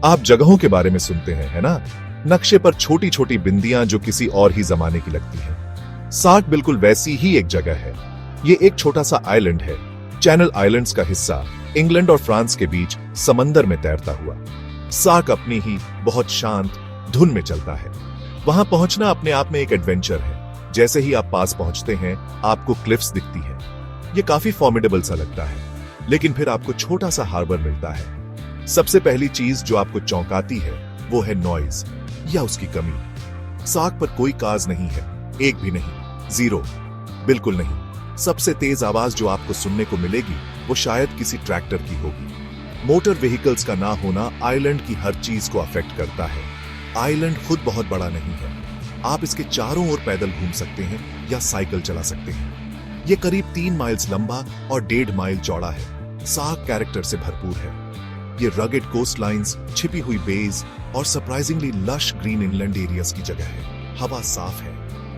आप जगहों के बारे में सुनते हैं, है ना? नक्शे पर छोटी छोटी बिंदियां जो किसी और ही जमाने की लगती हैं। सार्क बिल्कुल वैसी ही एक जगह है। ये एक छोटा सा आइलैंड है, चैनल आइलैंड्स का हिस्सा, इंग्लैंड और फ्रांस के बीच समंदर में तैरता हुआ। सार्क अपनी ही बहुत शांत धुन में चलता है। वहां पहुंचना अपने आप में एक एडवेंचर है। जैसे ही आप पास पहुंचते हैं, आपको क्लिफ्स दिखती है। ये काफी फॉर्मिडेबल सा लगता है, लेकिन फिर आपको छोटा सा हार्बर मिलता है। सबसे पहली चीज जो आपको चौंकाती है वो है नॉइज या उसकी कमी। सार्क पर कोई कार्स नहीं है, एक भी नहीं, जीरो, बिल्कुल नहीं। सबसे तेज आवाज जो आपको सुनने को मिलेगी वो शायद किसी ट्रैक्टर की होगी। मोटर व्हीकल्स का ना होना आइलैंड की हर चीज को अफेक्ट करता है। आइलैंड खुद बहुत बड़ा नहीं है। आप इसके चारों ओर पैदल घूम सकते हैं या साइकिल चला सकते हैं। ये करीब 3 माइल्स लंबा और 1.5 माइल चौड़ा है। सार्क कैरेक्टर से भरपूर है। ये रगेड कोस्ट लाइन्स, छिपी हुई बेज और surprisingly lush green inland areas की जगह है। हवा साफ है,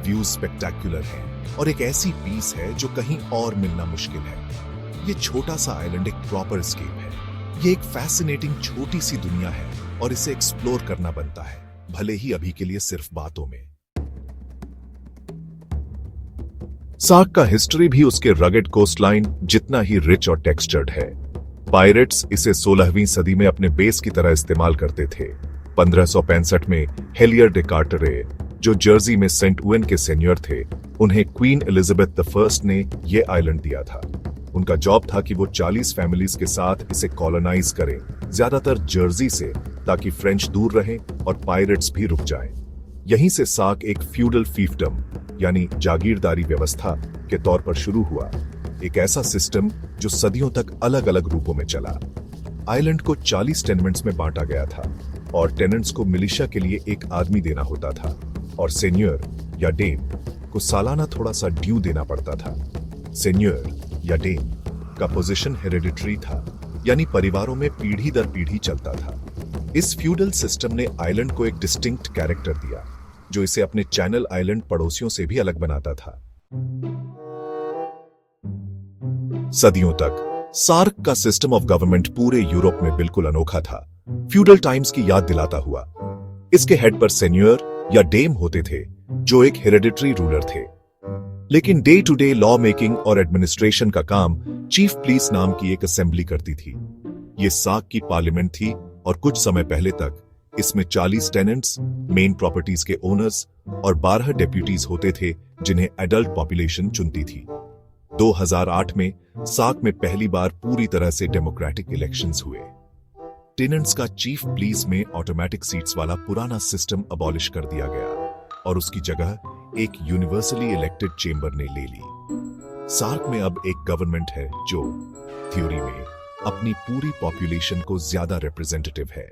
व्यू स्पेक्टेक्युलर है और एक ऐसी पीस है जो कहीं और मिलना मुश्किल है। ये छोटा सा आइलैंड एक प्रॉपर एस्केप है। ये एक फैसिनेटिंग छोटी सी दुनिया है और इसे एक्सप्लोर करना बनता है, भले ही अभी के लिए सिर्फ बातों में। सार्क का हिस्ट्री भी उसके रगेड कोस्टलाइन जितना ही रिच और टेक्सचर्ड है। पायरेट्स इसे 16वीं सदी में अपने बेस की तरह इस्तेमाल करते थे। 1565 में हेलियर डे कार्टरे, जो जर्सी में सेंट ओवेन के सेन्योर थे, उन्हें क्वीन एलिजाबेथ I ने ये आइलैंड दिया था। उनका जॉब था कि वो 40 फैमिलीज के साथ इसे कॉलोनाइज करें, ज्यादातर जर्सी से, ताकि फ्रेंच दूर रहें और पायरेट्स भी रुक जाएं। यहीं से सार्क एक फ्यूडल फीफडम यानी जागीरदारी व्यवस्था के तौर पर शुरू हुआ। एक ऐसा सिस्टम जो सदियों तक अलग अलग रूपों में चला। आइलैंड को 40 टेनमेंट्स में बांटा गया था और टेनेंट्स को मिलिशिया के लिए एक आदमी देना होता था और सेन्योर या डेम को सालाना थोड़ा सा ड्यू देना पड़ता था। सेन्योर या डेम का पोजीशन हेरेडिटरी था, यानी परिवारों में पीढ़ी दर पीढ़ी चलता था। इस फ्यूडल सिस्टम ने आइलैंड को एक डिस्टिंक्ट कैरेक्टर दिया, जो इसे अपने चैनल आइलैंड पड़ोसियों से भी अलग बनाता था। सदियों तक सार्क का सिस्टम ऑफ गवर्नमेंट पूरे यूरोप में बिल्कुल अनोखा था, फ्यूडल टाइम्स की याद दिलाता हुआ। इसके हेड पर सेन्योर या डेम होते थे, जो एक हेरेडिटरी रूलर थे, लेकिन day to day law making और एडमिनिस्ट्रेशन का काम चीफ पुलिस नाम की एक असेंबली करती थी। ये सार्क की पार्लियामेंट थी और कुछ समय पहले तक इसमें 40 टेनेंट्स, मेन प्रॉपर्टीज के ओनर्स और 12 डेप्यूटीज होते थे, जिन्हें एडल्ट पॉपुलेशन चुनती थी। 2008 में सार्क में पहली बार पूरी तरह से डेमोक्रेटिक इलेक्शंस हुए। टेनेंट्स का चीफ पुलिस में ऑटोमेटिक सीट्स वाला पुराना सिस्टम अबॉलिश कर दिया गया और उसकी जगह एक यूनिवर्सली इलेक्टेड चेंबर ने ले ली। सार्क में अब एक गवर्नमेंट है जो थ्योरी में अपनी पूरी पॉपुलेशन को ज्यादा रिप्रेजेंटेटिव है।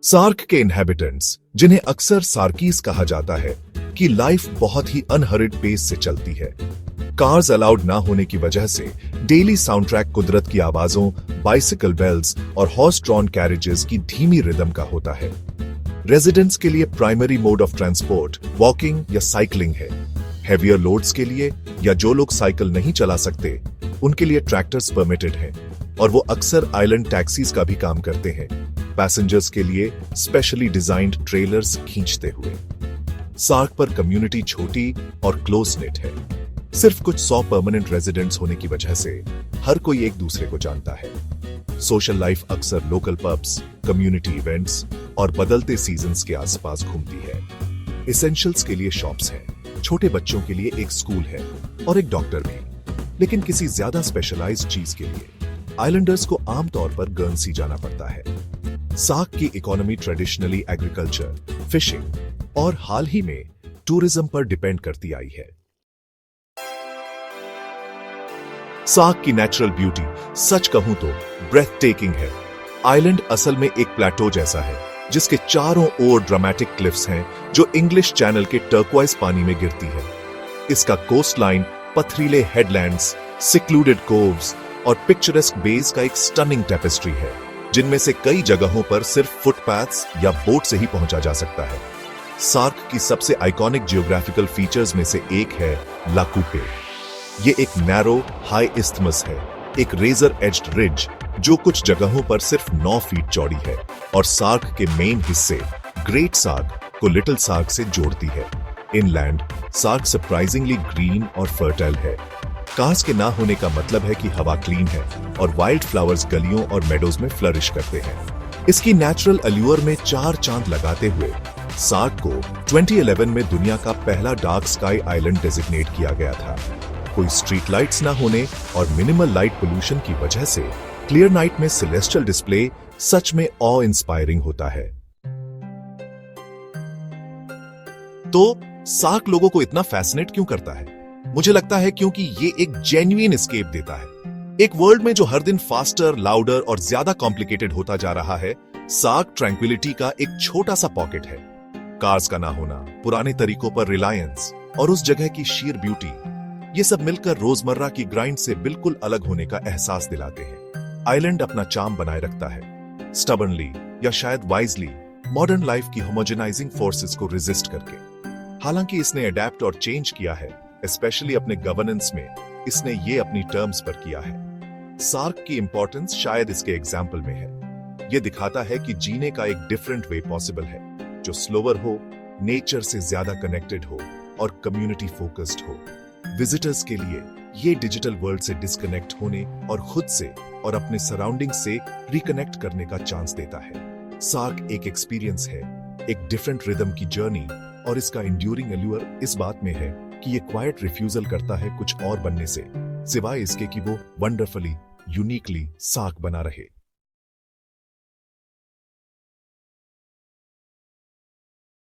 सार्क के इनहैबिटेंट्स, जिन्हें अक्सर सार्कीज कहा जाता है, की लाइफ बहुत ही अनहरिड पेस से चलती है। कार्स अलाउड ना होने की वजह से डेली साउंड ट्रैक कुदरत की आवाजों, बाइसिकल बेल्स और हॉर्स ड्रॉन कैरेजेस की धीमी रिदम का होता है। रेजिडेंट्स के लिए primary mode of transport walking या साइकिलिंग है। हेवियर लोड्स के लिए या जो लोग साइकिल नहीं चला सकते, उनके लिए ट्रैक्टर्स परमिटेड हैं और वो अक्सर आइलैंड टैक्सीज का भी काम करते हैं, पैसेंजर्स के लिए स्पेशली डिजाइन्ड ट्रेलर्स खींचते हुए। सार्क पर कम्युनिटी छोटी और क्लोज नेट है। सिर्फ कुछ 100 परमानेंट रेजिडेंट्स होने की वजह से हर कोई एक दूसरे को जानता है। सोशल लाइफ अक्सर लोकल पब्स, कम्युनिटी इवेंट्स और बदलते सीजन्स के आसपास घूमती है। एसेंशियल्स के लिए शॉप्स हैं, छोटे बच्चों के लिए एक स्कूल है और एक डॉक्टर भी, लेकिन किसी ज्यादा स्पेशलाइज्ड चीज के लिए आइलैंडर्स को आमतौर पर गर्नसी जाना पड़ता है। सार्क की इकोनॉमी ट्रेडिशनली एग्रीकल्चर, फिशिंग और हाल ही में टूरिज्म पर डिपेंड करती आई है। सार्क की नेचुरल ब्यूटी सच कहूं तो ब्रेथ टेकिंग है। आइलैंड असल में एक प्लेटो जैसा है, जिसके चारों ओर ड्रामेटिक क्लिफ्स हैं जो इंग्लिश चैनल के टर्क्वाइज पानी में गिरती है। इसका कोस्ट लाइन पथरीले हेडलैंड्स, सिक्लूडेड कोव्स और पिक्चरस्क बेस का एक स्टनिंग टेपेस्ट्री है, जिनमें से कई जगहों पर सिर्फ फुटपाथ्स या बोट से ही पहुंचा जा सकता है। सार्क की सबसे आइकॉनिक जियोग्राफिकल फीचर्स में से एक है ला कूपे। ये एक नैरो हाई इस्थमस है, एक रेजर एज्ड रिज जो कुछ जगहों पर सिर्फ 9 फीट चौड़ी है और सार्क के मेन हिस्से ग्रेट सार्क को लिटिल सार्क से जोड़ती है। इनलैंड सार्क सरप्राइजिंगली ग्रीन और फर्टाइल है। कांस के ना होने का मतलब है कि हवा क्लीन है और वाइल्ड फ्लावर्स गलियों और मेडोज में फ्लरिश करते हैं। इसकी नेचुरल अल्यूर में 4 चांद लगाते हुए सार्क को 2011 में दुनिया का पहला डार्क स्काई आइलैंड डेजिग्नेट किया गया था। कोई स्ट्रीट लाइट्स ना होने और मिनिमल लाइट पोल्यूशन की वजह से क्लियर नाइट में सेलेस्टियल डिस्प्ले सच में ऑ इंस्पायरिंग होता है। तो सार्क लोगों को इतना फैसिनेट क्यों करता है? मुझे लगता है क्योंकि ये एक जेन्युइन एस्केप देता है। एक वर्ल्ड में जो हर दिन फास्टर, लाउडर और ज्यादा कॉम्प्लिकेटेड होता जा रहा है, सार्क ट्रैंक्विलिटी का एक छोटा सा पॉकेट है। कार्स का ना होना, पुराने तरीकों पर रिलायंस और उस जगह की शीर ब्यूटी, ये सब मिलकर रोजमर्रा की ग्राइंड से बिल्कुल अलग होने का एहसास दिलाते हैं। आइलैंड अपना चार्म बनाए रखता है, स्टबर्नली या शायद वाइजली मॉडर्न लाइफ की होमोजेनाइजिंग फोर्सेस को रेजिस्ट करके। हालांकि इसने अडेप्ट और चेंज किया है, स्पेशली अपने गवर्नेंस में इसने ये अपनी टर्म्स पर किया है। सार्क की इंपॉर्टेंस शायद इसके एग्जाम्पल में है। ये दिखाता है कि जीने का एक डिफरेंट वे पॉसिबल है, जो स्लोअर हो, नेचर से ज्यादा कनेक्टेड हो और कम्युनिटी फोकस्ड हो। विजिटर्स के लिए ये डिजिटल वर्ल्ड से डिस्कनेक्ट होने और खुद से और अपने सराउंडिंग से रिकनेक्ट करने का चांस देता है। सार्क एक एक्सपीरियंस है, एक डिफरेंट रिदम की जर्नी, और इसका इंड्यूरिंग अल्यूर इस बात में है कि ये क्वाइट रिफ्यूजल करता है कुछ और बनने से, सिवाय इसके कि वो वंडरफुली यूनिकली सार्क बना रहे।